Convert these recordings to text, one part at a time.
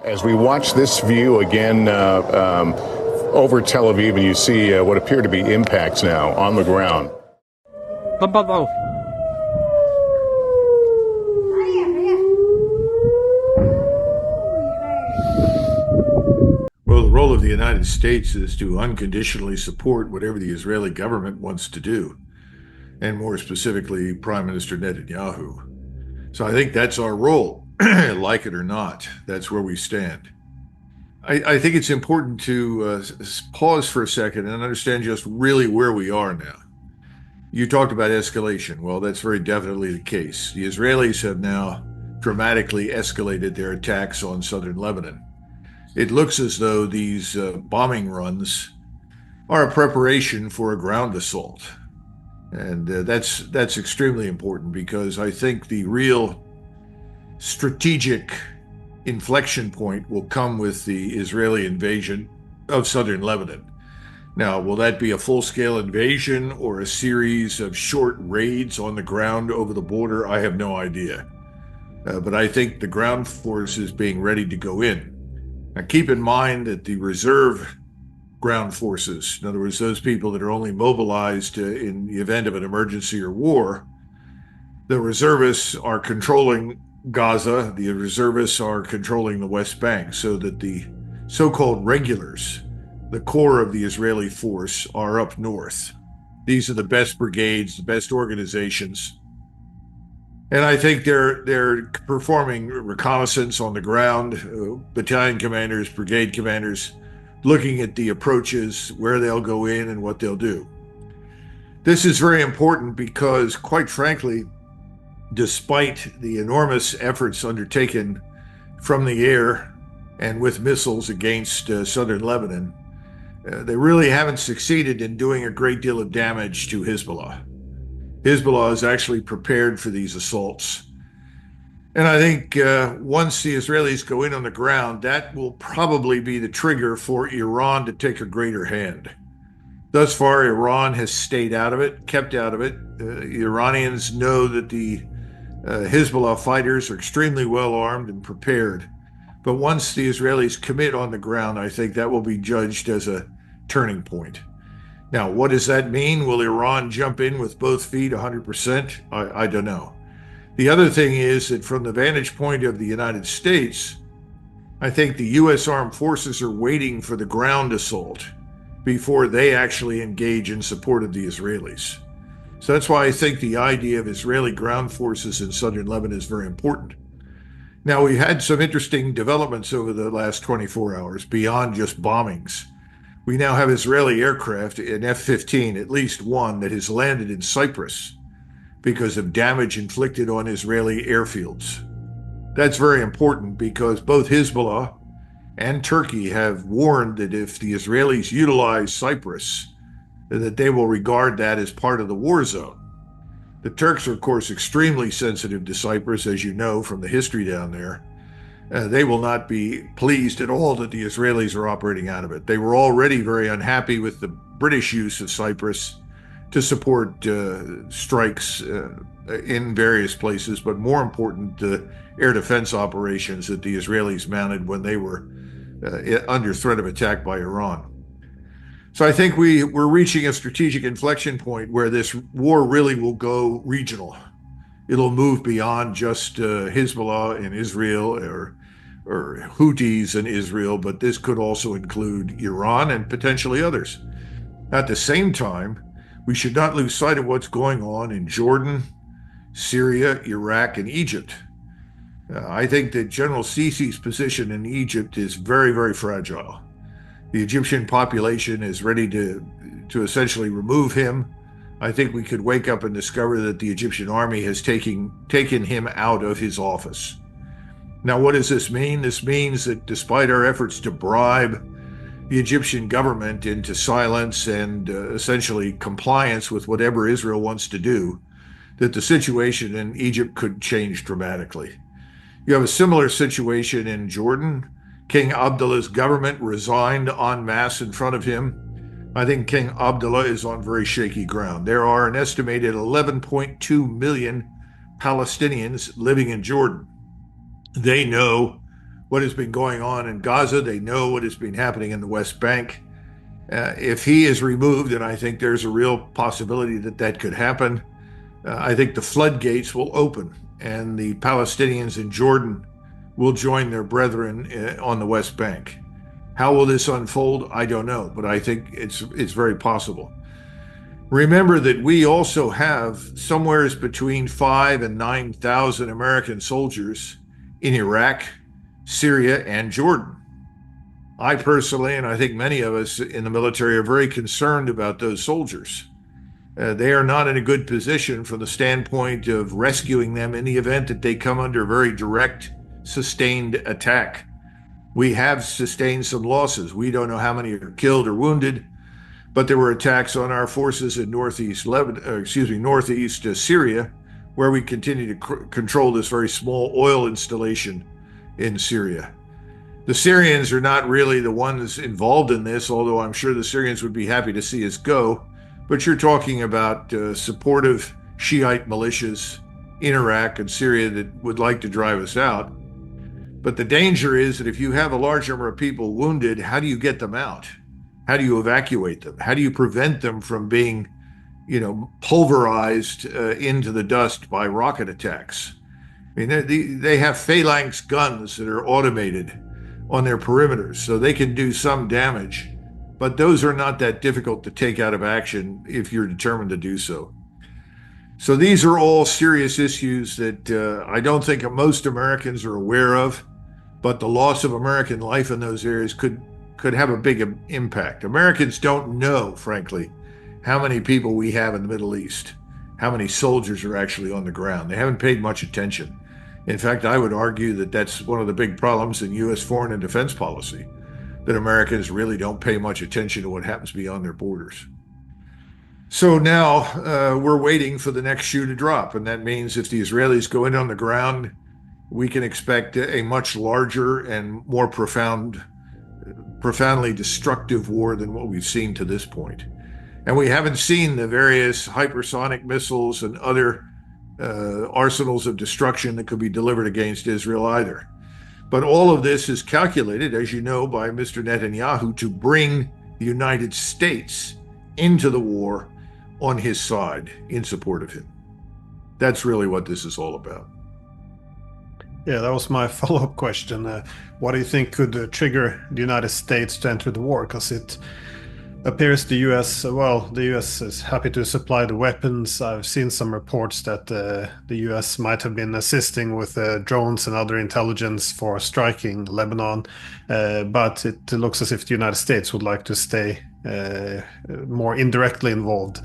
As we watch this view again over Tel Aviv, and you see what appear to be impacts now on the ground. Well, the role of the United States is to unconditionally support whatever the Israeli government wants to do, and more specifically, Prime Minister Netanyahu. So I think that's our role, like it or not. That's where we stand. I think it's important to pause for a second and understand just really where we are now. You talked about escalation. Well, that's very definitely the case. The Israelis have now dramatically escalated their attacks on southern Lebanon. It looks as though these bombing runs are a preparation for a ground assault. And that's extremely important, because I think the real strategic inflection point will come with the Israeli invasion of southern Lebanon. Now, will that be a full-scale invasion or a series of short raids on the ground over the border? I have no idea. But I think the ground force is being ready to go in. Now, keep in mind that the reserve ground forces, in other words, those people that are only mobilized in the event of an emergency or war, the reservists are controlling Gaza, the reservists are controlling the West Bank, so that the so-called regulars, the core of the Israeli force, are up north. These are the best brigades, the best organizations. And I think they're performing reconnaissance on the ground, battalion commanders, brigade commanders, looking at the approaches, where they'll go in and what they'll do. This is very important because, quite frankly, despite the enormous efforts undertaken from the air and with missiles against southern Lebanon, they really haven't succeeded in doing a great deal of damage to Hezbollah. Hezbollah is actually prepared for these assaults. And I think once the Israelis go in on the ground, that will probably be the trigger for Iran to take a greater hand. Thus far, Iran has stayed out of it, kept out of it. Iranians know that the Hezbollah fighters are extremely well armed and prepared. But once the Israelis commit on the ground, I think that will be judged as a turning point. Now, what does that mean? Will Iran jump in with both feet 100%? I don't know. The other thing is that from the vantage point of the United States, I think the U.S. armed forces are waiting for the ground assault before they actually engage in support of the Israelis. So that's why I think the idea of Israeli ground forces in southern Lebanon is very important. Now, we had some interesting developments over the last 24 hours beyond just bombings. We now have Israeli aircraft, an F-15, at least one, that has landed in Cyprus because of damage inflicted on Israeli airfields. That's very important because both Hezbollah and Turkey have warned that if the Israelis utilize Cyprus, that they will regard that as part of the war zone. The Turks are, of course, extremely sensitive to Cyprus, as you know from the history down there. They will not be pleased at all that the Israelis are operating out of it. They were already very unhappy with the British use of Cyprus to support strikes in various places, but more important, the air defense operations that the Israelis mounted when they were under threat of attack by Iran. So I think we're reaching a strategic inflection point where this war really will go regional. It'll move beyond just Hezbollah in Israel or Houthis in Israel, but this could also include Iran and potentially others. At the same time, we should not lose sight of what's going on in Jordan, Syria, Iraq, and Egypt. I think that General Sisi's position in Egypt is very, very fragile. The Egyptian population is ready to essentially remove him. I think we could wake up and discover that the Egyptian army has taken him out of his office. Now, what does this mean? This means that despite our efforts to bribe the Egyptian government into silence and essentially compliance with whatever Israel wants to do, that the situation in Egypt could change dramatically. You have a similar situation in Jordan. King Abdullah's government resigned en masse in front of him. I think King Abdullah is on very shaky ground. There are an estimated 11.2 million Palestinians living in Jordan. They know what has been going on in Gaza. They know what has been happening in the West Bank. If he is removed, and I think there's a real possibility that that could happen, I think the floodgates will open and the Palestinians in Jordan will join their brethren on the West Bank. How will this unfold? I don't know, but I think it's very possible. Remember that we also have somewhere between 5 and 9,000 American soldiers in Iraq, Syria, and Jordan. I personally, and I think many of us in the military, are very concerned about those soldiers. They are not in a good position from the standpoint of rescuing them in the event that they come under very direct, sustained attack. We have sustained some losses. We don't know how many are killed or wounded, but there were attacks on our forces in northeast Syria, where we continue to control this very small oil installation in Syria. The Syrians are not really the ones involved in this, although I'm sure the Syrians would be happy to see us go. But you're talking about supportive Shiite militias in Iraq and Syria that would like to drive us out. But the danger is that if you have a large number of people wounded, how do you get them out? How do you evacuate them? How do you prevent them from being, pulverized into the dust by rocket attacks? I mean, they have phalanx guns that are automated on their perimeters, so they can do some damage, but those are not that difficult to take out of action if you're determined to do so. So these are all serious issues that I don't think most Americans are aware of, but the loss of American life in those areas could have a big impact. Americans don't know, frankly, how many people we have in the Middle East, how many soldiers are actually on the ground. They haven't paid much attention. In fact, I would argue that that's one of the big problems in U.S. foreign and defense policy, that Americans really don't pay much attention to what happens beyond their borders. So now we're waiting for the next shoe to drop, and that means if the Israelis go in on the ground, we can expect a much larger and more profoundly destructive war than what we've seen to this point. And we haven't seen the various hypersonic missiles and other arsenals of destruction that could be delivered against Israel either. But all of this is calculated, as you know, by Mr. Netanyahu to bring the United States into the war on his side in support of him. That's really what this is all about. Yeah, that was my follow-up question. What do you think could trigger the United States to enter the war? Because it appears the U.S. is happy to supply the weapons. I've seen some reports that the U.S. might have been assisting with drones and other intelligence for striking Lebanon, but it looks as if the United States would like to stay more indirectly involved.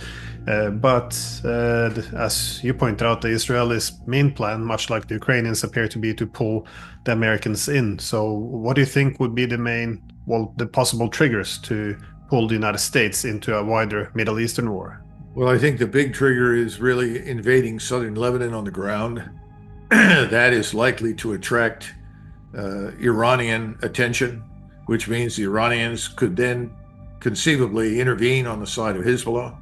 But as you pointed out, the Israelis' main plan, much like the Ukrainians, appear to be to pull the Americans in. So what do you think would be the possible triggers to pull the United States into a wider Middle Eastern war? Well, I think the big trigger is really invading southern Lebanon on the ground. That is likely to attract Iranian attention, which means the Iranians could then conceivably intervene on the side of Hezbollah.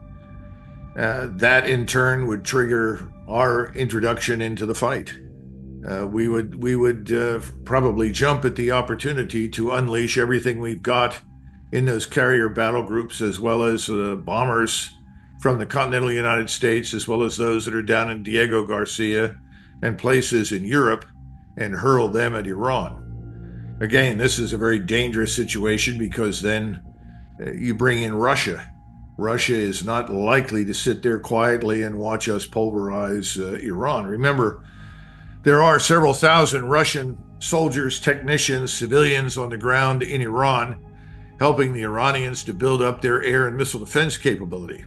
That in turn would trigger our introduction into the fight. We would probably jump at the opportunity to unleash everything we've got in those carrier battle groups, as well as bombers from the continental United States, as well as those that are down in Diego Garcia and places in Europe, and hurl them at Iran. Again, this is a very dangerous situation because then you bring in Russia. Russia is not likely to sit there quietly and watch us pulverize Iran. Remember, there are several thousand Russian soldiers, technicians, civilians on the ground in Iran, helping the Iranians to build up their air and missile defense capability.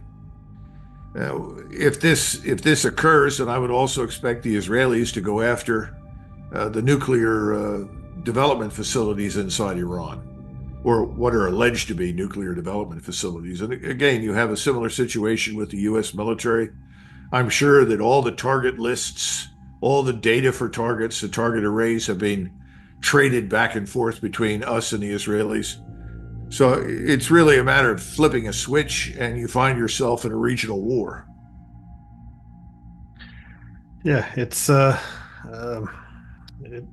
If this occurs, then I would also expect the Israelis to go after the nuclear development facilities inside Iran, or what are alleged to be nuclear development facilities. And again, you have a similar situation with the U.S. military. I'm sure that all the target lists, all the data for targets, the target arrays have been traded back and forth between us and the Israelis. So it's really a matter of flipping a switch and you find yourself in a regional war. Yeah,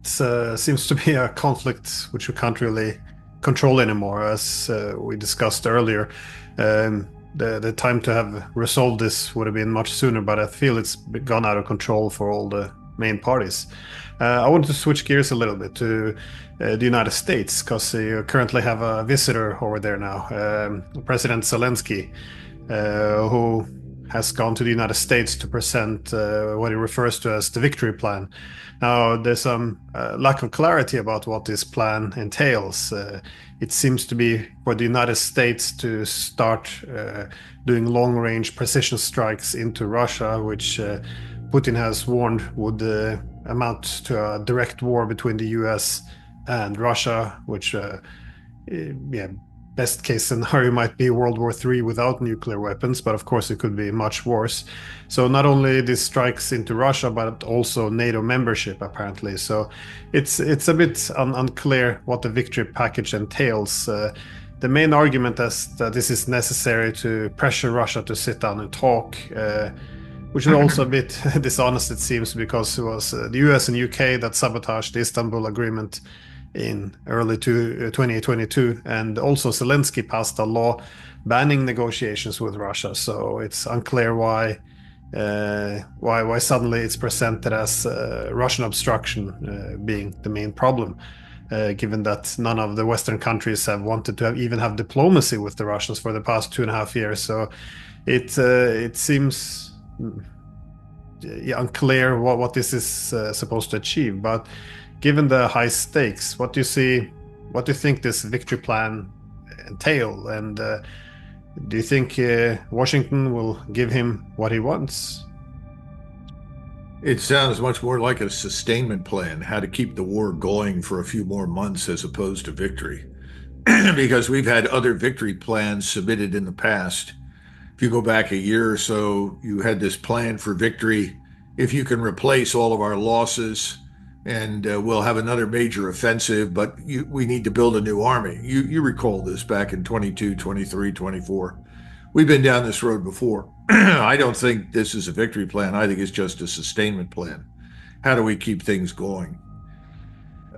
seems to be a conflict which we can't really control anymore, as we discussed earlier. The time to have resolved this would have been much sooner, but I feel it's gone out of control for all the main parties. I want to switch gears a little bit to the United States, because you currently have a visitor over there now, President Zelensky, who has gone to the United States to present what he refers to as the victory plan. Now, there's some lack of clarity about what this plan entails. It seems to be for the United States to start doing long range precision strikes into Russia, which Putin has warned would amount to a direct war between the US and Russia, which, yeah, best case scenario might be World War III without nuclear weapons, but of course it could be much worse. So not only these strikes into Russia, but also NATO membership apparently. So it's a bit unclear what the victory package entails. The main argument is that this is necessary to pressure Russia to sit down and talk, which is also a bit dishonest, it seems, because it was the US and UK that sabotaged the Istanbul Agreement in early 2022, and also Zelensky passed a law banning negotiations with Russia. So it's unclear why suddenly it's presented as Russian obstruction being the main problem, given that none of the Western countries have wanted to even have diplomacy with the Russians for the past 2.5 years. So it seems unclear what this is supposed to achieve. But given the high stakes, what do you think this victory plan entail? And do you think Washington will give him what he wants? It sounds much more like a sustainment plan, how to keep the war going for a few more months as opposed to victory. Because we've had other victory plans submitted in the past. If you go back a year or so, you had this plan for victory. If you can replace all of our losses, and we'll have another major offensive, but we need to build a new army. You recall this back in 22, 23, 24. We've been down this road before. I don't think this is a victory plan. I think it's just a sustainment plan. How do we keep things going?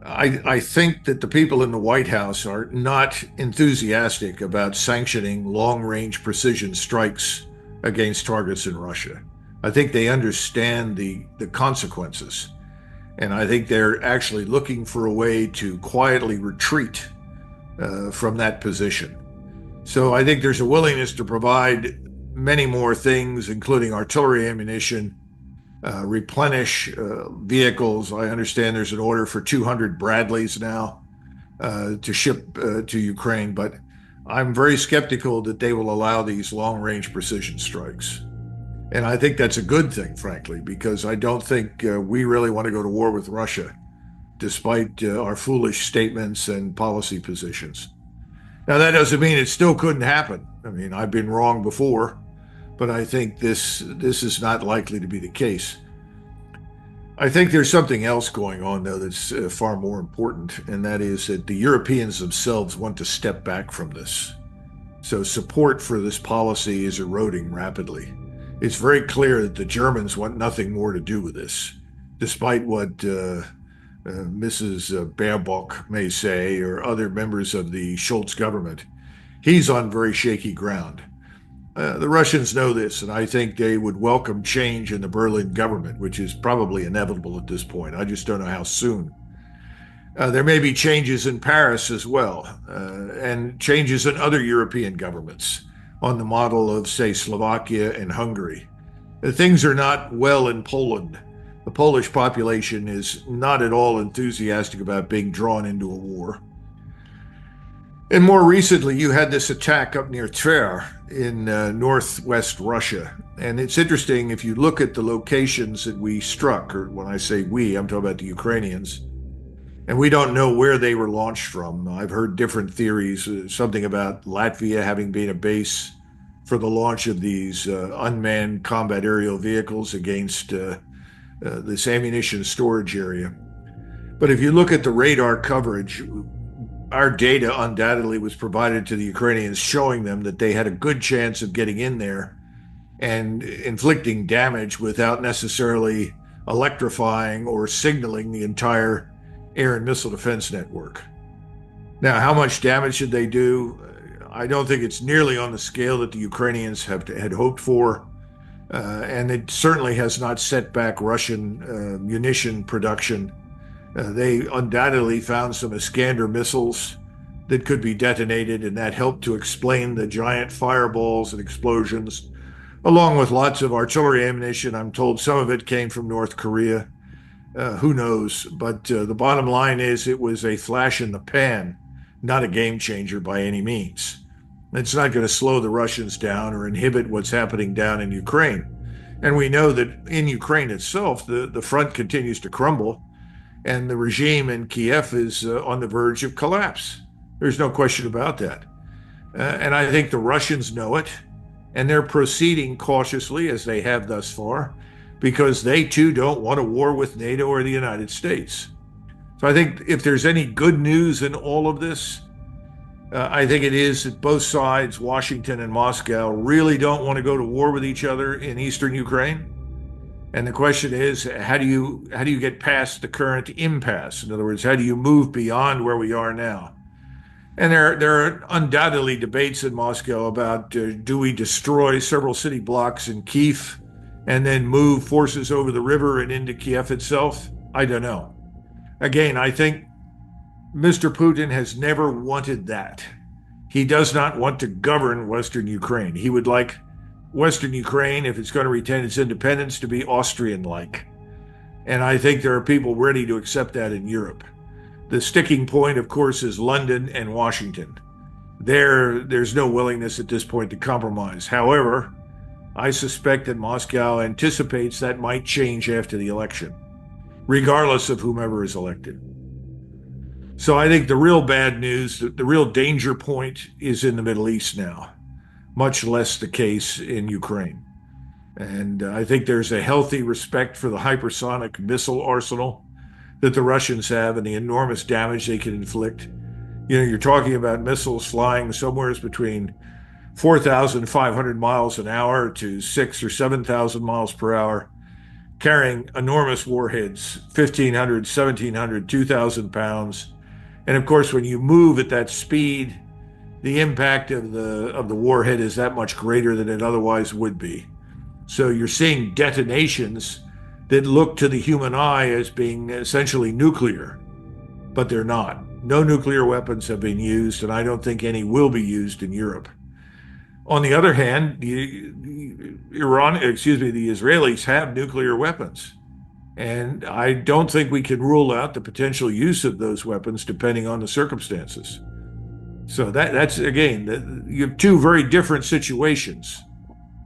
I think that the people in the White House are not enthusiastic about sanctioning long-range precision strikes against targets in Russia. I think they understand the consequences. And I think they're actually looking for a way to quietly retreat from that position. So I think there's a willingness to provide many more things, including artillery ammunition, replenish vehicles. I understand there's an order for 200 Bradleys now to ship to Ukraine, but I'm very skeptical that they will allow these long-range precision strikes. And I think that's a good thing, frankly, because I don't think we really want to go to war with Russia, despite our foolish statements and policy positions. Now, that doesn't mean it still couldn't happen. I mean, I've been wrong before, but I think this is not likely to be the case. I think there's something else going on, though, that's far more important, and that is that the Europeans themselves want to step back from this. So support for this policy is eroding rapidly. It's very clear that the Germans want nothing more to do with this, despite what Mrs. Baerbock may say or other members of the Schultz government. He's on very shaky ground. The Russians know this, and I think they would welcome change in the Berlin government, which is probably inevitable at this point. I just don't know how soon. There may be changes in Paris as well, and changes in other European governments on the model of, say, Slovakia and Hungary. Things are not well in Poland. The Polish population is not at all enthusiastic about being drawn into a war. And more recently, you had this attack up near Tver in northwest Russia. And it's interesting, if you look at the locations that we struck, or when I say we, I'm talking about the Ukrainians, and we don't know where they were launched from. I've heard different theories, something about Latvia having been a base for the launch of these unmanned combat aerial vehicles against this ammunition storage area. But if you look at the radar coverage, our data undoubtedly was provided to the Ukrainians, showing them that they had a good chance of getting in there and inflicting damage without necessarily electrifying or signaling the entire air and missile defense network. Now, how much damage did they do? I don't think it's nearly on the scale that the Ukrainians had hoped for. And it certainly has not set back Russian munition production. They undoubtedly found some Iskander missiles that could be detonated, and that helped to explain the giant fireballs and explosions, along with lots of artillery ammunition. I'm told some of it came from North Korea. Who knows? But the bottom line is it was a flash in the pan, not a game changer by any means. It's not going to slow the Russians down or inhibit what's happening down in Ukraine. And we know that in Ukraine itself, the front continues to crumble, and the regime in Kiev is on the verge of collapse. There's no question about that. And I think the Russians know it, and they're proceeding cautiously as they have thus far, because they too don't want a war with NATO or the United States. So I think if there's any good news in all of this, I think it is that both sides, Washington and Moscow, really don't want to go to war with each other in eastern Ukraine. And the question is, how do you get past the current impasse? In other words, how do you move beyond where we are now? And there are undoubtedly debates in Moscow about do we destroy several city blocks in Kyiv and then move forces over the river and into Kiev itself? I don't know. Again, I think Mr. Putin has never wanted that. He does not want to govern Western Ukraine. He would like Western Ukraine, if it's going to retain its independence, to be Austrian-like. And I think there are people ready to accept that in Europe. The sticking point, of course, is London and Washington. There's no willingness at this point to compromise. However, I suspect that Moscow anticipates that might change after the election, regardless of whomever is elected. So I think the real bad news, the real danger point is in the Middle East now, much less the case in Ukraine. And I think there's a healthy respect for the hypersonic missile arsenal that the Russians have and the enormous damage they can inflict. You know, you're talking about missiles flying somewhere between 4,500 miles an hour to 6,000 or 7,000 miles per hour, carrying enormous warheads, 1,500, 1,700, 2,000 pounds. And of course, when you move at that speed, the impact of the warhead is that much greater than it otherwise would be. So you're seeing detonations that look to the human eye as being essentially nuclear, but they're not. No nuclear weapons have been used, and I don't think any will be used in Europe. On the other hand, the Israelis have nuclear weapons. And I don't think we can rule out the potential use of those weapons depending on the circumstances. So that's again, you have two very different situations.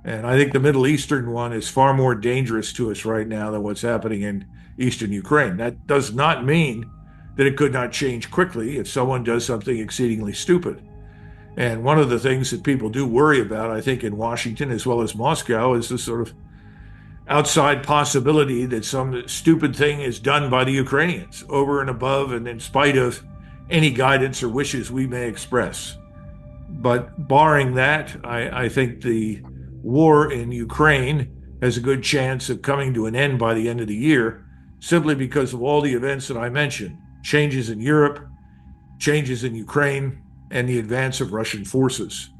And I think the Middle Eastern one is far more dangerous to us right now than what's happening in eastern Ukraine. That does not mean that it could not change quickly if someone does something exceedingly stupid. And one of the things that people do worry about, I think, in Washington as well as Moscow, is the sort of outside possibility that some stupid thing is done by the Ukrainians over and above and in spite of any guidance or wishes we may express. But barring that, I think the war in Ukraine has a good chance of coming to an end by the end of the year, simply because of all the events that I mentioned: changes in Europe, changes in Ukraine, and the advance of Russian forces.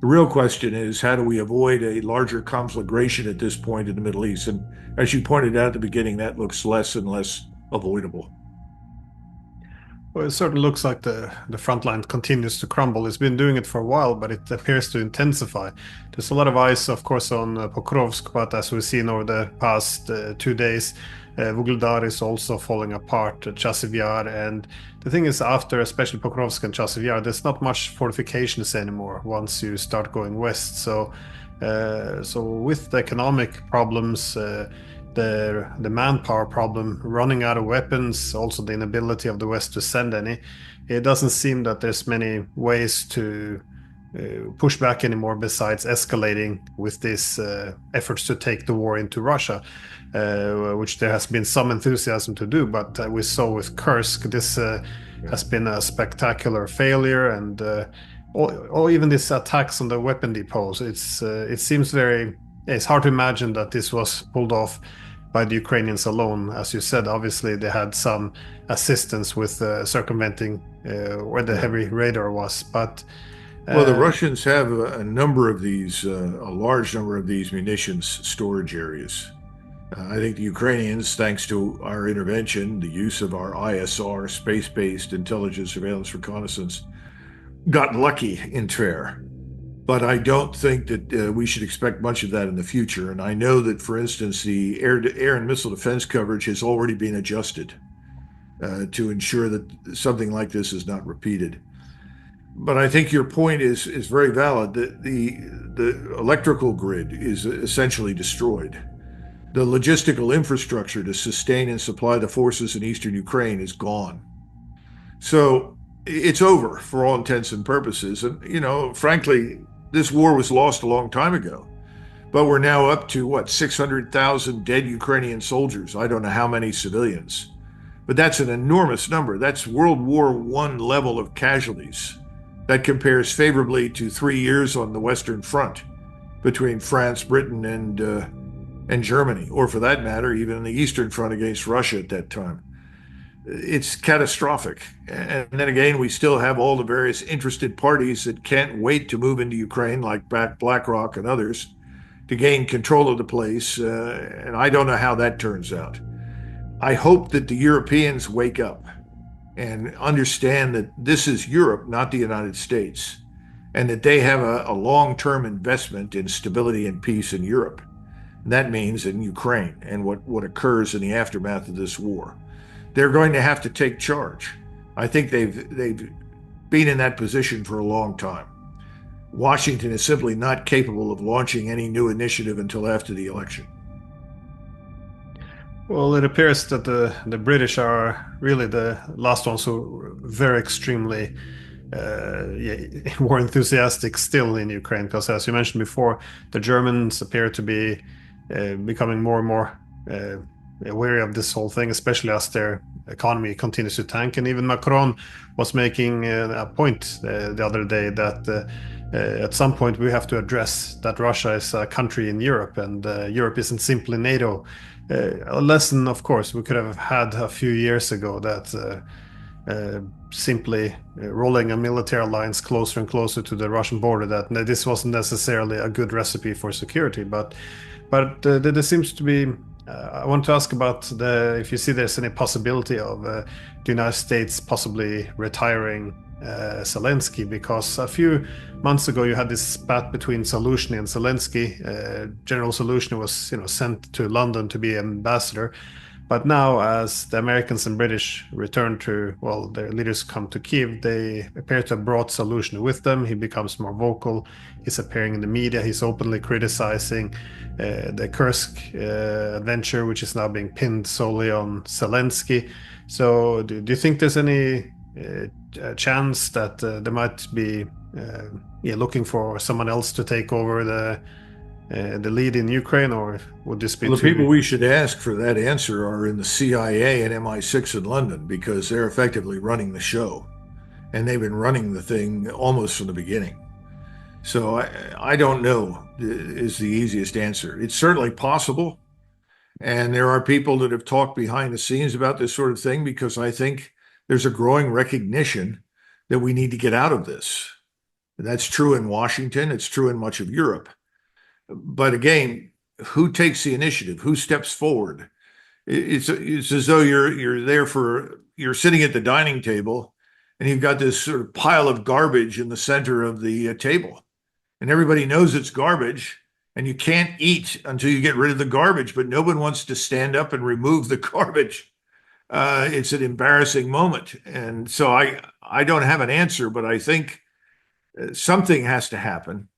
The real question is, how do we avoid a larger conflagration at this point in the Middle East? And as you pointed out at the beginning, that looks less and less avoidable. Well, it certainly looks like the front line continues to crumble. It's been doing it for a while, but it appears to intensify. There's a lot of eyes, of course, on Pokrovsk, but as we've seen over the past 2 days, Vuhledar is also falling apart, Chasiv Yar, and the thing is, after especially Pokrovsk and Chasiv Yar, there's not much fortifications anymore once you start going west. So with the economic problems, the manpower problem, running out of weapons, also the inability of the West to send any, it doesn't seem that there's many ways to push back anymore besides escalating with these efforts to take the war into Russia, which there has been some enthusiasm to do. But we saw with Kursk, this has been a spectacular failure, and or even these attacks on the weapon depots. It seems it's hard to imagine that this was pulled off by the Ukrainians alone. As you said, obviously they had some assistance with circumventing where the heavy radar was, but well, the Russians have a number of these, a large number of these munitions storage areas. I think the Ukrainians, thanks to our intervention, the use of our ISR, space-based intelligence, surveillance, reconnaissance, got lucky in Tver. But I don't think that we should expect much of that in the future. And I know that, for instance, the air and missile defense coverage has already been adjusted to ensure that something like this is not repeated. But I think your point is very valid. The electrical grid is essentially destroyed. The logistical infrastructure to sustain and supply the forces in eastern Ukraine is gone. So it's over for all intents and purposes. And, you know, frankly, this war was lost a long time ago. But we're now up to, what, 600,000 dead Ukrainian soldiers. I don't know how many civilians. But that's an enormous number. That's World War I level of casualties. That compares favorably to 3 years on the Western Front between France, Britain, and Germany, or for that matter, even the Eastern Front against Russia at that time. It's catastrophic. And then again, we still have all the various interested parties that can't wait to move into Ukraine, like BlackRock and others, to gain control of the place. And I don't know how that turns out. I hope that the Europeans wake up and understand that this is Europe, not the United States, and that they have a long-term investment in stability and peace in Europe. And that means in Ukraine and what occurs in the aftermath of this war. They're going to have to take charge. I think they've been in that position for a long time. Washington is simply not capable of launching any new initiative until after the election. Well, it appears that the British are really the last ones who are very extremely more enthusiastic still in Ukraine, because as you mentioned before, the Germans appear to be becoming more and more wary of this whole thing, especially as their economy continues to tank. And even Macron was making a point the other day that at some point we have to address that Russia is a country in Europe, and Europe isn't simply NATO. A lesson, of course, we could have had a few years ago, that simply rolling a military alliance closer and closer to the Russian border, that this wasn't necessarily a good recipe for security. But there seems to be, I want to ask about if you see there's any possibility of the United States possibly retiring Zelensky, because a few months ago you had this spat between Zaluzhny and Zelensky. General Zaluzhny was, sent to London to be ambassador, but now as the Americans and British return to, well, their leaders come to Kiev, they appear to have brought Zaluzhny with them. He becomes more vocal. He's appearing in the media. He's openly criticizing the Kursk adventure, which is now being pinned solely on Zelensky. So do you think there's any chance that they might be looking for someone else to take over the lead in Ukraine, or would this be the people we should ask for that answer are in the CIA and MI6 in London, because they're effectively running the show, and they've been running the thing almost from the beginning. So I don't know is the easiest answer. It's certainly possible, and there are people that have talked behind the scenes about this sort of thing, because I think there's a growing recognition that we need to get out of this. And that's true in Washington. It's true in much of Europe. But again, who takes the initiative? Who steps forward? It's as though you're sitting at the dining table, and you've got this sort of pile of garbage in the center of the table, and everybody knows it's garbage, and you can't eat until you get rid of the garbage, but no one wants to stand up and remove the garbage. It's an embarrassing moment. And so I don't have an answer, but I think something has to happen.